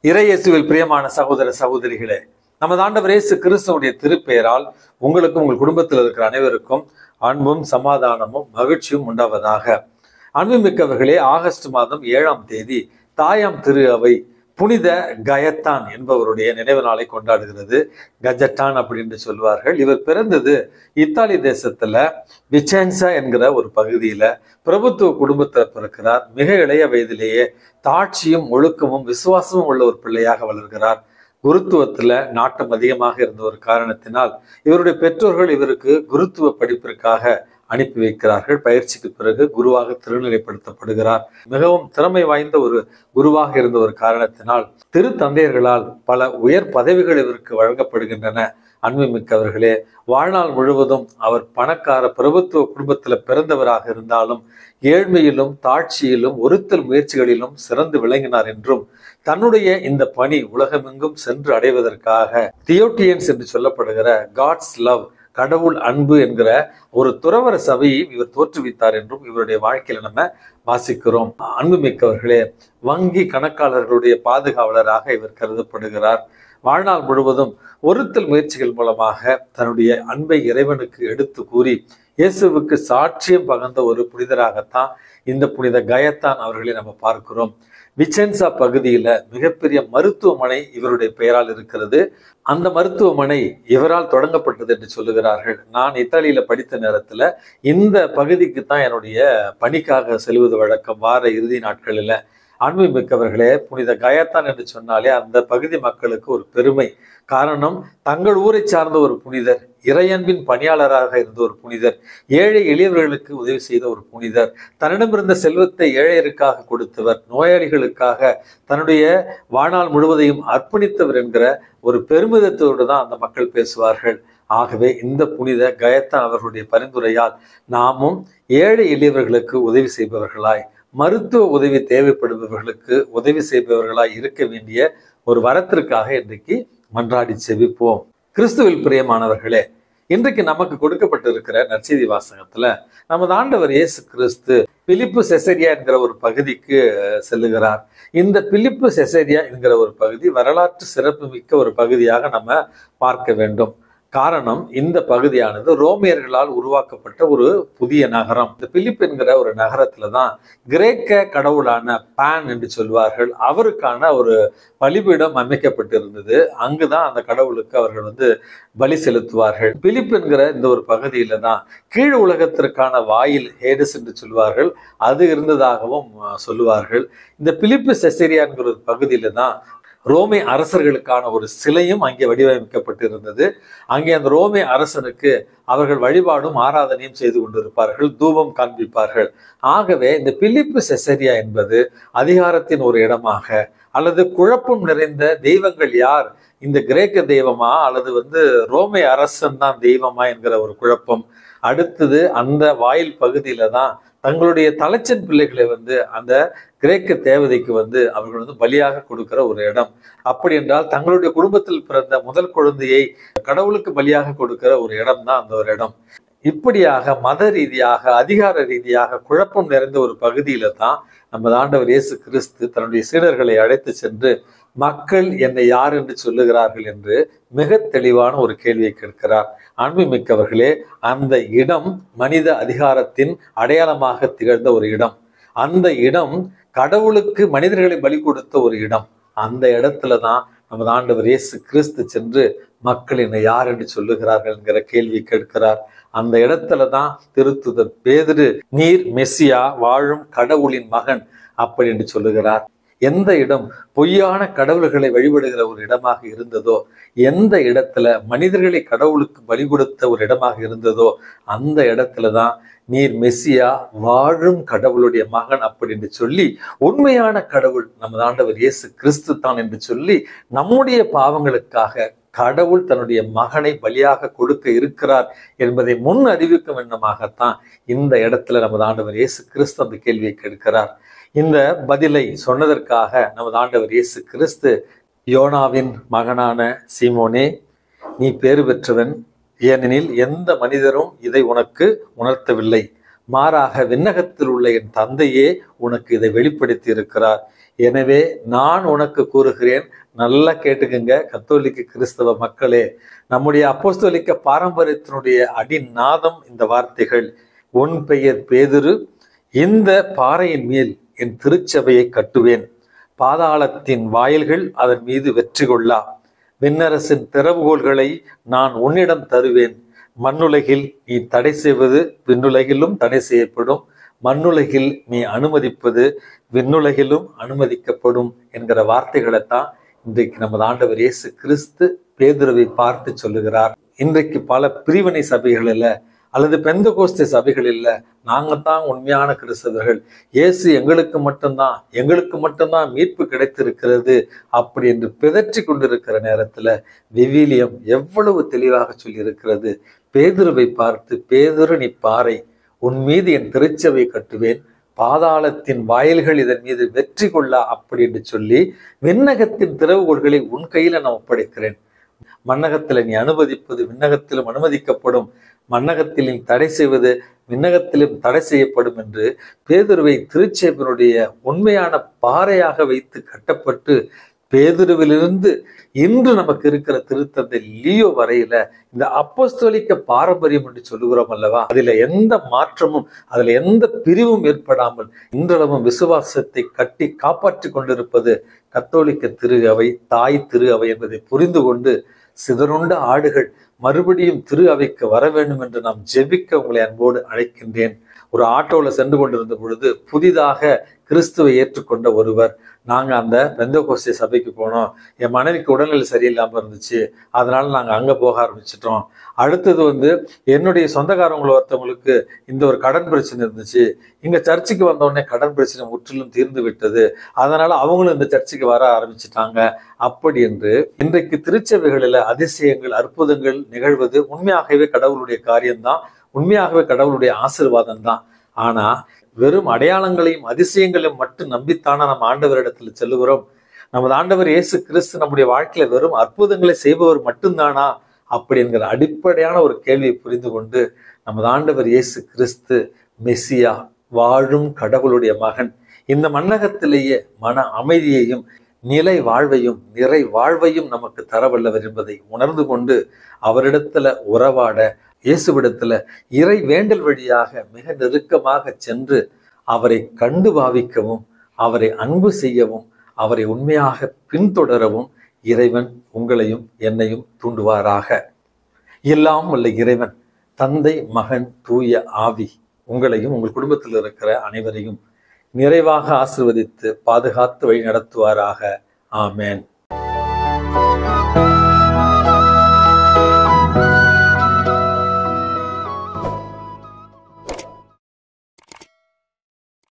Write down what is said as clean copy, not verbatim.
இறையேசுவில் பிரியமான சகோதர சகோதரிகளே, நமது ஆண்டவர் இயேசு கிறிஸ்துவுடைய திருப்பெயரால் உங்களுக்கும் உங்கள் குடும்பத்தில் இருக்கிற அனைவருக்கும் அன்பும் சமாதானமும் மகிழ்ச்சியும் உண்டாவதாக. அன்புமிக்கவர்களே, ஆகஸ்ட் மாதம் 7ஆம் தேதி தாயாம் திரு அவை புனித கயத்தான் என்பவருடைய நினைவு நாளை கொண்டாடுகிறது. கஜட்டான் அப்படின்னு சொல்வார்கள். இவர் பிறந்தது இத்தாலி தேசத்துல விச்சென்சா என்கிற ஒரு பகுதியில பிரபுத்துவ குடும்பத்தில் பிறக்கிறார். மிக இளைய வயதிலேயே தாட்சியும் ஒழுக்கமும் விசுவாசமும் உள்ள ஒரு பிள்ளையாக வளர்கிறார். குருத்துவத்துல நாட்டம் அதிகமாக இருந்த ஒரு காரணத்தினால் இவருடைய பெற்றோர்கள் இவருக்கு குருத்துவ படிப்பிற்காக அனுப்பி வைக்கிறார்கள். பயிற்சிக்கு பிறகு குருவாக திருநிலைப்படுத்தப்படுகிறார். மிகவும் திறமை வாய்ந்த ஒரு குருவாக இருந்த ஒரு காரணத்தினால் திரு தந்தையர்களால் பல உயர் பதவிகள் இவருக்கு வழங்கப்படுகின்றன. அன்புமிக்கவர்களே, வாழ்நாள் முழுவதும் அவர் பணக்கார பிரபுத்துவ குடும்பத்தில் பிறந்தவராக இருந்தாலும் ஏழ்மையிலும் தாட்சியிலும் ஒருத்தல் முயற்சிகளிலும் சிறந்து விளங்கினார் என்றும் தன்னுடைய இந்த பணி உலகமெங்கும் சென்று அடைவதற்காக தியோட்டியன்ஸ் என்று சொல்லப்படுகிற காட்ஸ் லவ், கடவுள் அன்பு என்கிற ஒரு துறவர சபையை இவர் தோற்றுவித்தார் என்றும் இவருடைய வாழ்க்கையில நம்ம வாசிக்கிறோம். அன்புமிக்கவர்களே, வங்கி கணக்காளர்களுடைய பாதுகாவலராக இவர் கருதப்படுகிறார். வாழ்நாள் முழுவதும் ஒருத்தல் முயற்சிகள் மூலமாக தன்னுடைய அன்பை இறைவனுக்கு எடுத்து கூறி இயேசுவுக்கு சாட்சியம் பகர்ந்த ஒரு புனிதராகத்தான் இந்த புனித கயத்தான் அவர்களை நம்ம பார்க்கிறோம். விச்சென்சா பகுதியில மிகப்பெரிய மருத்துவமனை இவருடைய பெயரால் இருக்கிறது. அந்த மருத்துவமனை இவரால் தொடங்கப்பட்டது என்று சொல்லுகிறார்கள். நான் இத்தாலியில படித்த நேரத்துல இந்த பகுதிக்கு தான் என்னுடைய பணிக்காக செல்வது வழக்கம் வார இறுதி நாட்களில். அன்புமிக்கவர்களே, புனித கயத்தான் என்று சொன்னாலே அந்த பகுதி மக்களுக்கு ஒரு பெருமை. காரணம், தங்கள் ஊரை சார்ந்த ஒரு புனிதர், இறையன்பின் பணியாளராக இருந்த ஒரு புனிதர், ஏழை எளியவர்களுக்கு உதவி செய்த ஒரு புனிதர், தன்னிடமிருந்த செல்வத்தை ஏழையருக்காக கொடுத்தவர், நோயாளிகளுக்காக தன்னுடைய வாழ்நாள் முழுவதையும் அர்ப்பணித்தவர் என்கிற ஒரு பெருமிதத்தோடு தான் அந்த மக்கள் பேசுவார்கள். ஆகவே இந்த புனித கயத்தான் அவர்களுடைய பரிந்துரையால் நாமும் ஏழை எளியவர்களுக்கு உதவி செய்பவர்களாய், மருத்துவ உதவி தேவைப்படுபவர்களுக்கு உதவி செய்பவர்களாய் இருக்க வேண்டிய ஒரு வரத்திற்காக இன்றைக்கு மன்றாடி செபிப்போம். கிறிஸ்துவில் பிரியமானவர்களே, இன்றைக்கு நமக்கு கொடுக்கப்பட்டிருக்கிற நற்செய்தி வாசகத்துல நமது ஆண்டவர் இயேசு கிறிஸ்து பிலிப்பு செசரியா என்கிற ஒரு பகுதிக்கு செல்லுகிறார். இந்த பிலிப்பு செசரியா என்கிற ஒரு பகுதி வரலாற்று சிறப்புமிக்க ஒரு பகுதியாக நம்ம பார்க்க வேண்டும். காரணம், இந்த பகுதியானது ரோமியர்களால் உருவாக்கப்பட்ட ஒரு புதிய நகரம். இந்த பிலிப் என்கிற ஒரு நகரத்துல தான் கிரேக்க கடவுளான பான் என்று சொல்வார்கள் அவருக்கான ஒரு பலிபீடம் அமைக்கப்பட்டிருந்தது. அங்குதான் அந்த கடவுளுக்கு அவர்கள் பலி செலுத்துவார்கள். பிலிப் என்கிற இந்த ஒரு பகுதியில தான் கீழ் உலகத்திற்கான வாயில், ஹேடஸ் என்று சொல்வார்கள், அது இருந்ததாகவும் சொல்லுவார்கள். இந்த பிலிப்பு செசரியா என்கிற ஒரு பகுதியில தான் ரோமை அரசர்களுக்கான ஒரு சிலையும் அங்கே வடிவமைக்கப்பட்டிருந்தது. அங்கே அந்த ரோமை அரசனுக்கு அவர்கள் வழிபாடும் ஆராதனையும் செய்து கொண்டிருப்பார்கள், தூபம் காண்பிப்பார்கள். ஆகவே இந்த பிலிப்பு செசரியா என்பது அதிகாரத்தின் ஒரு இடமாக, அல்லது குழப்பம் நிறைந்த தெய்வங்கள் யார், இந்த கிரேக்க தெய்வமா அல்லது ரோமை அரசன் தான் தெய்வமா என்கிற ஒரு குழப்பம். அடுத்தது அந்த வாயில் பகுதியில தான் தங்களுடைய தலைச்சன் பிள்ளைகளை அந்த கிரேக்க தேவதைக்கு அவர்கள் பலியாக கொடுக்கிற ஒரு இடம். அப்படி என்றால் தங்களுடைய குடும்பத்தில் பிறந்த முதல் குழந்தையை கடவுளுக்கு பலியாக கொடுக்கிற ஒரு இடம் தான் அந்த ஒரு இடம். இப்படியாக மத ரீதியாக, அதிகார ரீதியாக குழப்பம் நிறைந்த ஒரு பகுதியில தான் நமது ஆண்டவர் இயேசு கிறிஸ்து தன்னுடைய சீடர்களை அழைத்து சென்று மக்கள் என்னை யார் என்று சொல்லுகிறார்கள் என்று மிக தெளிவான ஒரு கேள்வியை கேட்கிறார். அன்புமிக்கவர்களே, அந்த இடம் மனித அதிகாரத்தின் அடையாளமாக திகழ்ந்த ஒரு இடம். அந்த இடம் கடவுளுக்கு மனிதர்களை பலி கொடுத்த ஒரு இடம். அந்த இடத்துல தான் நமது ஆண்டவர் இயேசு கிறிஸ்து சென்று மக்கள் என்னை யார் என்று சொல்லுகிறார்கள் என்கிற கேள்வி கேட்கிறார். அந்த இடத்துல தான் திருத்துதர் பேதுரு, நீர் மெசியா, வாழும் கடவுளின் மகன் அப்படி என்று சொல்லுகிறார். எந்த இடம் பொய்யான கடவுள்களை வழிபடுகிற ஒரு இடமாக இருந்ததோ, எந்த இடத்துல மனிதர்களை கடவுளுக்கு பலி கொடுத்த ஒரு இடமாக இருந்ததோ, அந்த இடத்துல தான் நீர் மெசியா, வாழும் கடவுளுடைய மகன் அப்படி என்று சொல்லி, உண்மையான கடவுள் நமது ஆண்டவர் இயேசு கிறிஸ்து தான் என்று சொல்லி, நம்முடைய பாவங்களுக்காக கடவுள் தன்னுடைய மகனை பலியாக கொடுக்க இருக்கிறார் என்பதை முன் அறிவிக்கும் எண்ணமாகத்தான் இந்த இடத்துல நமது ஆண்டவர் இயேசு கிறிஸ்து அந்த கேள்வியை கேட்கிறார். இந்த பதிலை சொன்னதற்காக நமது ஆண்டவர் இயேசு கிறிஸ்து, யோனாவின் மகனான சீமோனே, நீ பேறு பெற்றவன், ஏனெனில் எந்த மனிதரும் இதை உனக்கு உணர்த்தவில்லை, மாறாக விண்ணகத்தில் உள்ள என் தந்தையே உனக்கு இதை வெளிப்படுத்தி இருக்கிறார். எனவே நான் உனக்கு கூறுகிறேன், நல்லா கேட்டுக்குங்க கத்தோலிக்க கிறிஸ்தவ மக்களே, நம்முடைய அப்போஸ்தலிக்க பாரம்பரியத்தினுடைய அடிநாதம் இந்த வார்த்தைகள். உன் பெயர் பேதுரு, இந்த பாறையின் மேல் என் திருச்சபையை கட்டுவேன், பாதாளத்தின் வாயில்கள் அதன் மீது வெற்றி கொள்ளா. விண்ணரசின் திறவுகோள்களை நான் உன்னிடம் தருவேன். மண்ணுலகில் நீ தடை செய்வது விண்ணுலகிலும் தடை செய்யப்படும், மண்ணுலகில் நீ அனுமதிப்பது விண்ணுலகிலும் அனுமதிக்கப்படும் என்கிற வார்த்தைகளைத்தான் இன்றைக்கு நமது ஆண்டவர் இயேசு கிறிஸ்து பேதுருவை பார்த்து சொல்லுகிறார். இன்றைக்கு பல பிரிவினை சபைகளில் அல்லது பெந்தகோஸ்தே சபைகளில் நாங்கத்தான் உண்மையான கிறிஸ்தவர்கள், இயேசு எங்களுக்கு மட்டும்தான் மீட்பு கிடைத்திருக்கிறது அப்படி என்று பிதற்றி கொண்டிருக்கிற நேரத்துல விவிலியம் எவ்வளவு தெளிவாக சொல்லி இருக்கிறது. பேதுருவை பார்த்து, பேதுரு நீ பாறை, உன் மீது என் திருச்சபை கட்டுவேன், பாதாளத்தின் வாயில்கள் இதன் மீது வெற்றி கொள்ளா அப்படி என்று சொல்லி விண்ணகத்தின் திறவுகோள்களை உன் கையில நான் ஒப்படைக்கிறேன். மண்ணகத்துல நீ அனுமதிப்பது விண்ணகத்திலும் அனுமதிக்கப்படும், மண்ணகத்தில் நீ தடை செய்வது விண்ணகத்திலும் தடை செய்யப்படும் என்று பேதுருவை திருச்சபையினுடைய உண்மையான பாறையாக வைத்து கட்டப்பட்டு, பேதுருவிலிருந்து இன்று நமக்கு இருக்கிற திருத்தந்தை லியோ வரையில இந்த அப்போஸ்தலிக்க பாரம்பரியம் என்று சொல்லுகிறோம் அல்லவா, அதுல எந்த மாற்றமும் அதுல எந்த பிரிவும் ஏற்படாமல் இன்றளவும் விசுவாசத்தை கட்டி காப்பாற்றி கொண்டிருப்பது கத்தோலிக்க திரு அவை, தாய் திரு அவை என்பதை புரிந்து கொண்டு சிதறுண்ட ஆடுகள் மறுபடியும் திரு அவைக்கு வர வேண்டும் என்று நாம் ஜெபிக்க உங்களை அன்போடு அழைக்கின்றேன். ஒரு ஆட்டோல சென்று கொண்டிருந்த பொழுது புதிதாக கிறிஸ்துவை ஏற்றுக்கொண்ட ஒருவர், நாங்க அந்த பெந்தகோஸ்தே சபைக்கு போனோம், என் மனைவிக்கு உடல்நிலை சரியில்லாம இருந்துச்சு, அதனால நாங்க அங்க போக ஆரம்பிச்சிட்டோம். அடுத்தது என்னுடைய சொந்தக்காரங்களை ஒருத்தவங்களுக்கு இந்த ஒரு கடன் பிரச்சனை இருந்துச்சு, இங்க சர்ச்சுக்கு வந்த உடனே கடன் பிரச்சனை முற்றிலும் தீர்ந்து விட்டது, அதனால அவங்களும் இந்த சர்ச்சுக்கு வர ஆரம்பிச்சிட்டாங்க. அப்படி என்று இன்றைக்கு திருச்சபைகளில் அதிசயங்கள் அற்புதங்கள் நிகழ்வது உண்மையாகவே கடவுளுடைய காரியம்தான், உண்மையாகவே கடவுளுடைய ஆசீர்வாதம் தான். ஆனா வெறும் அடையாளங்களையும் அதிசயங்களையும் மட்டும் நம்பித்தானா நம்ம ஆண்டவரிடத்துல செல்லுகிறோம்? நமது ஆண்டவர் இயேசு கிறிஸ்து நம்முடைய வாழ்க்கையில வெறும் அற்புதங்களை செய்பவர் மட்டும்தானா அப்படி என்கிற அடிப்படையான ஒரு கேள்வியை புரிந்து கொண்டு, நமது ஆண்டவர் இயேசு கிறிஸ்து மெசியா, வாழும் கடவுளுடைய மகன், இந்த மண்ணகத்திலேயே மன அமைதியையும் நிலை வாழ்வையும் நிறை வாழ்வையும் நமக்கு தரவல்லவர் என்பதை உணர்ந்து கொண்டு அவரிடத்துல உறவாட, இயேசுவிடத்துல இறை வேண்டல் வழியாக மிக நெருக்கமாக சென்று அவரை கண்டு பாவிக்கவும், அவரை அன்பு செய்யவும், அவரை உண்மையாக பின்தொடரவும் இறைவன் உங்களையும் என்னையும் தூண்டுவாராக. எல்லாம் வல்ல இறைவன் தந்தை, மகன், தூய ஆவி உங்களையும் உங்கள் குடும்பத்தில் இருக்கிற அனைவரையும் நிறைவாக ஆசீர்வதித்து பாதுகாத்து வழி நடத்துவாராக. ஆமேன்.